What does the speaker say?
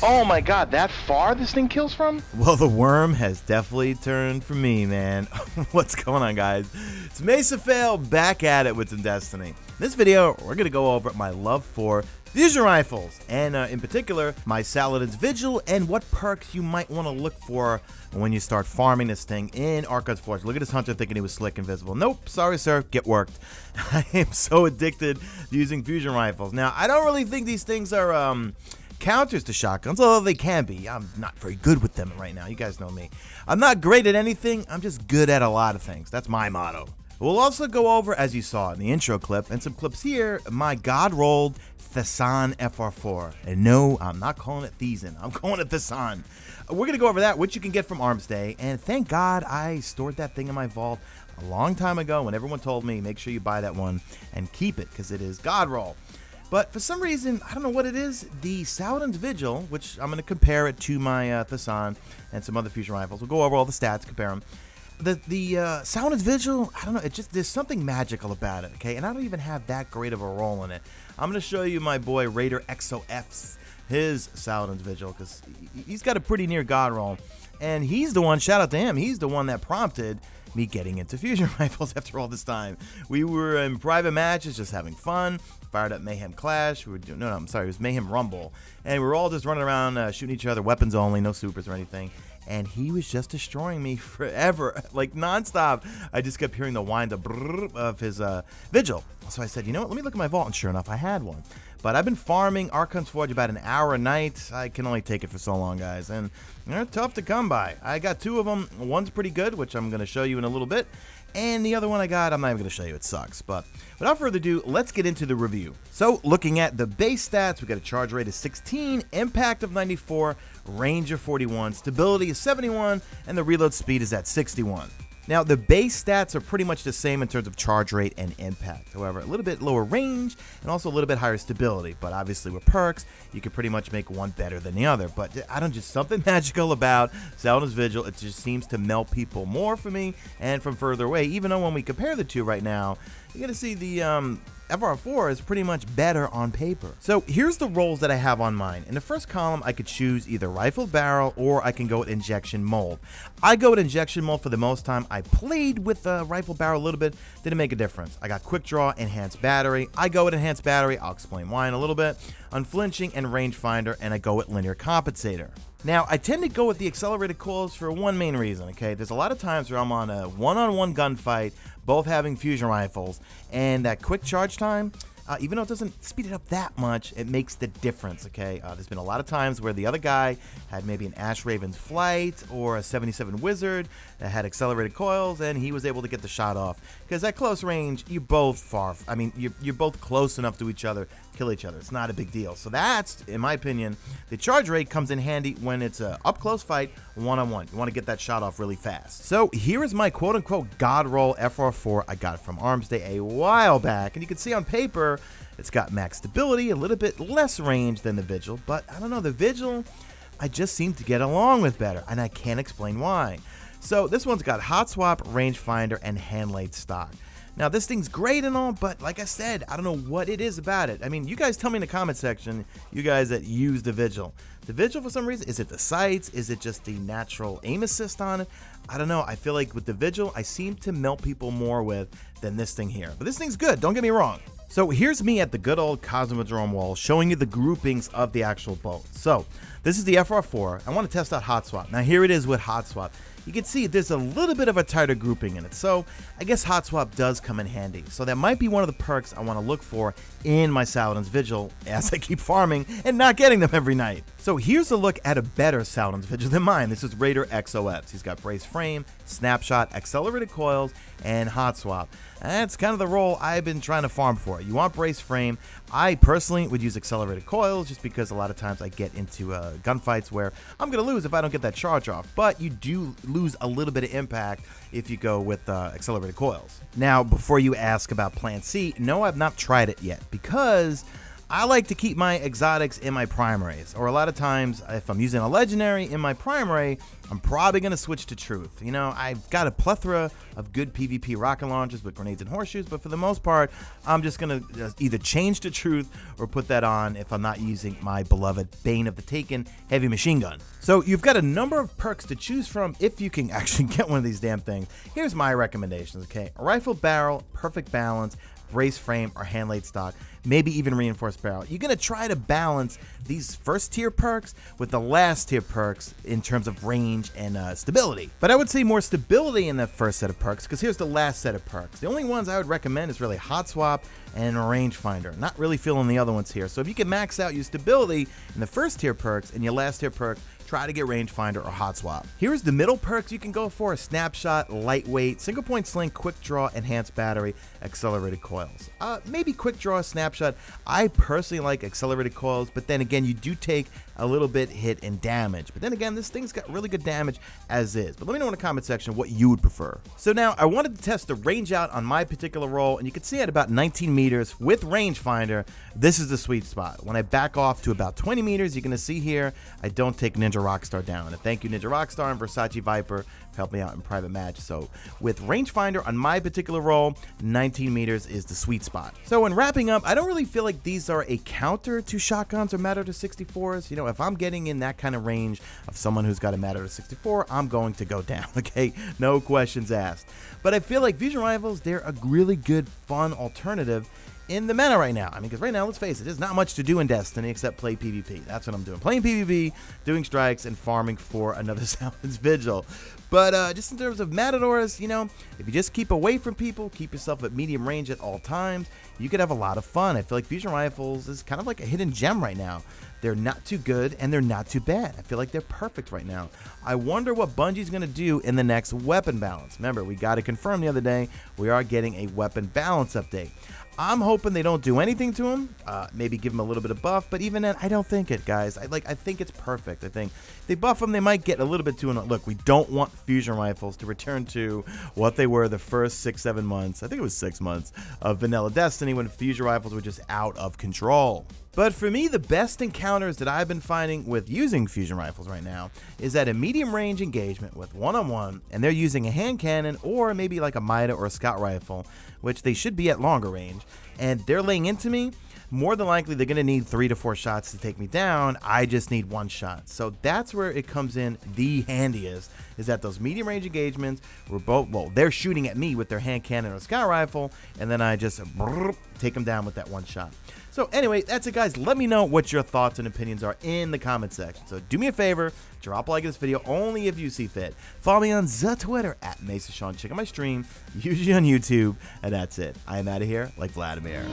Oh my god, that far this thing kills from? Well, the worm has definitely turned for me, man. What's going on, guys? It's Mesa Fail back at it with some Destiny. In this video, we're going to go over my love for fusion rifles, and in particular, my Saladin's Vigil, and what perks you might want to look for when you start farming this thing in Archon's Forge. Look at this hunter thinking he was slick invisible. Nope, sorry sir, get worked. I am so addicted to using fusion rifles. Now, I don't really think these things are counters to shotguns, although they can be. I'm not very good with them right now. You guys know me. I'm not great at anything. I'm just good at a lot of things. That's my motto. We'll also go over, as you saw in the intro clip, and some clips here, my God Roll Thesan FR4. And no, I'm not calling it Thesan. I'm calling it Thesan. We're going to go over that, which you can get from Arms Day. And thank God I stored that thing in my vault a long time ago when everyone told me, make sure you buy that one and keep it, because it is God Roll. But for some reason, I don't know what it is, the Saladin's Vigil, which I'm going to compare it to my Thesan and some other fusion rifles. We'll go over all the stats, compare them. The Saladin's Vigil, I don't know, there's something magical about it, okay? And I don't even have that great of a role in it. I'm going to show you my boy Raider XOF's, his Saladin's Vigil, because he's got a pretty near God roll. And he's the one, shout out to him, he's the one that prompted me getting into fusion rifles after all this time. We were in private matches, just having fun. Fired up Mayhem Clash. We were doing, I'm sorry, it was Mayhem Rumble. And we were all just running around shooting each other, weapons only, no supers or anything. And he was just destroying me forever, like nonstop. I just kept hearing the wind of his Vigil. So I said, you know what, let me look at my vault. And sure enough, I had one. But I've been farming Archon's Forge about an hour a night. I can only take it for so long, guys. And they're tough to come by. I got two of them. One's pretty good, which I'm going to show you in a little bit. And the other one I got, I'm not even going to show you. It sucks. But without further ado, let's get into the review. So looking at the base stats, we got a charge rate of 16, impact of 94, range of 41, stability is 71, and the reload speed is at 61. Now, the base stats are pretty much the same in terms of charge rate and impact. However, a little bit lower range and also a little bit higher stability. But obviously with perks, you can pretty much make one better than the other. But I don't know, just something magical about Saladin's Vigil. It just seems to melt people more for me and from further away. Even though when we compare the two right now, you're going to see the FR4 is pretty much better on paper. So here's the rolls that I have on mine. In the first column, I could choose either rifle barrel or I can go with injection mold. I go with injection mold for the most time. I played with rifle barrel a little bit, didn't make a difference. I got quick draw, enhanced battery. I go with enhanced battery, I'll explain why in a little bit. Unflinching and rangefinder, and I go with linear compensator. Now, I tend to go with the accelerated coils for one main reason, okay? There's a lot of times where I'm on a one-on-one gunfight, both having fusion rifles, and that quick charge time, even though it doesn't speed it up that much, it makes the difference, okay? There's been a lot of times where the other guy had maybe an Ash Raven's Flight or a 77 Wizard that had accelerated coils, and he was able to get the shot off. Because at close range, you're both you're both close enough to each other, kill each other. It's not a big deal. So that's, in my opinion, the charge rate comes in handy when it's a up-close fight, one-on-one. You want to get that shot off really fast. So here is my quote-unquote God Roll FR4 I got from Arms Day a while back. And you can see on paper, it's got max stability, a little bit less range than the Vigil. But I don't know, the Vigil, I just seem to get along with better. And I can't explain why. So this one's got hot swap, rangefinder, and hand laid stock. Now, this thing's great and all, but like I said, I don't know what it is about it. I mean, you guys tell me in the comment section, you guys that use the Vigil. The Vigil, for some reason, is it the sights? Is it just the natural aim assist on it? I don't know. I feel like with the Vigil, I seem to melt people more with than this thing here. But this thing's good, don't get me wrong. So here's me at the good old Cosmodrome wall showing you the groupings of the actual bolt. So this is the FR4. I want to test out hot swap. Now here it is with hot swap. You can see there's a little bit of a tighter grouping in it. So I guess hot swap does come in handy. So that might be one of the perks I want to look for in my Saladin's Vigil as I keep farming and not getting them every night. So here's a look at a better Saladin's Vigil than mine. This is Raider XOF's. He's got brace frame, snapshot, accelerated coils, and hot swap. That's kind of the role I've been trying to farm for. You want brace frame. I personally would use accelerated coils just because a lot of times I get into gunfights where I'm going to lose if I don't get that charge off. But you do lose a little bit of impact if you go with accelerated coils. Now, before you ask about Plan C, no, I've not tried it yet because I like to keep my exotics in my primaries, or a lot of times if I'm using a legendary in my primary, I'm probably going to switch to truth. You know, I've got a plethora of good PvP rocket launchers with grenades and horseshoes, but for the most part, I'm just going to either change to truth or put that on if I'm not using my beloved Bane of the Taken heavy machine gun. So you've got a number of perks to choose from if you can actually get one of these damn things. Here's my recommendations, okay? A rifle barrel, perfect balance, brace frame, or hand laid stock, maybe even reinforced barrel. You're going to try to balance these first tier perks with the last tier perks in terms of range and stability. But I would say more stability in that first set of perks, because here's the last set of perks. The only ones I would recommend is really hot swap and a rangefinder. Not really feeling the other ones here. So if you can max out your stability in the first tier perks and your last tier perk, try to get rangefinder or hot swap. Here's the middle perks you can go for: a snapshot, lightweight, single point sling, quick draw, enhanced battery, accelerated coils. Maybe quick draw, snapshot. I personally like accelerated coils, but then again, you do take a little bit hit and damage. But then again, this thing's got really good damage as is. But let me know in the comment section what you would prefer. So now I wanted to test the range out on my particular roll, and you can see at about 19 meters with rangefinder, this is the sweet spot. When I back off to about 20 meters, you're gonna see here, I don't take Ninja Rockstar down. And thank you Ninja Rockstar and Versace Viper for helping me out in private match. So with rangefinder on my particular roll, 19 meters is the sweet spot. So when wrapping up, I don't really feel like these are a counter to shotguns or Matador 64s. You know, if I'm getting in that kind of range of someone who's got a Matador 64, I'm going to go down, okay? No questions asked. But I feel like fusion rifles, they're a really good, fun alternative in the meta right now. I mean, because right now, let's face it, there's not much to do in Destiny except play PvP. That's what I'm doing. Playing PvP, doing strikes, and farming for another Saldin's Vigil. But just in terms of Matadors, you know, if you just keep away from people, keep yourself at medium range at all times, you could have a lot of fun. I feel like fusion rifles is kind of like a hidden gem right now. They're not too good and they're not too bad. I feel like they're perfect right now. I wonder what Bungie's going to do in the next weapon balance. Remember, we got to confirm the other day, we are getting a weapon balance update. I'm hoping they don't do anything to him, maybe give him a little bit of buff, but even then, I don't think it, guys. I think it's perfect. I think if they buff him, they might get a little bit too. Look, we don't want fusion rifles to return to what they were the first 6-7 months. I think it was 6 months of vanilla Destiny when fusion rifles were just out of control. But for me, the best encounters that I've been finding with using fusion rifles right now is at a medium range engagement with one-on-one, and they're using a hand cannon or maybe like a Mida or a scout rifle, which they should be at longer range, and they're laying into me. More than likely, they're going to need 3 to 4 shots to take me down. I just need 1 shot. So that's where it comes in the handiest, is at those medium range engagements where both, well, they're shooting at me with their hand cannon or scout rifle, and then I just take them down with that 1 shot. So anyway, that's it, guys. Let me know what your thoughts and opinions are in the comment section. So do me a favor, drop a like this video only if you see fit. Follow me on the Twitter at Mesa Sean. Check out my stream, usually on YouTube, and that's it. I am out of here like Vladimir.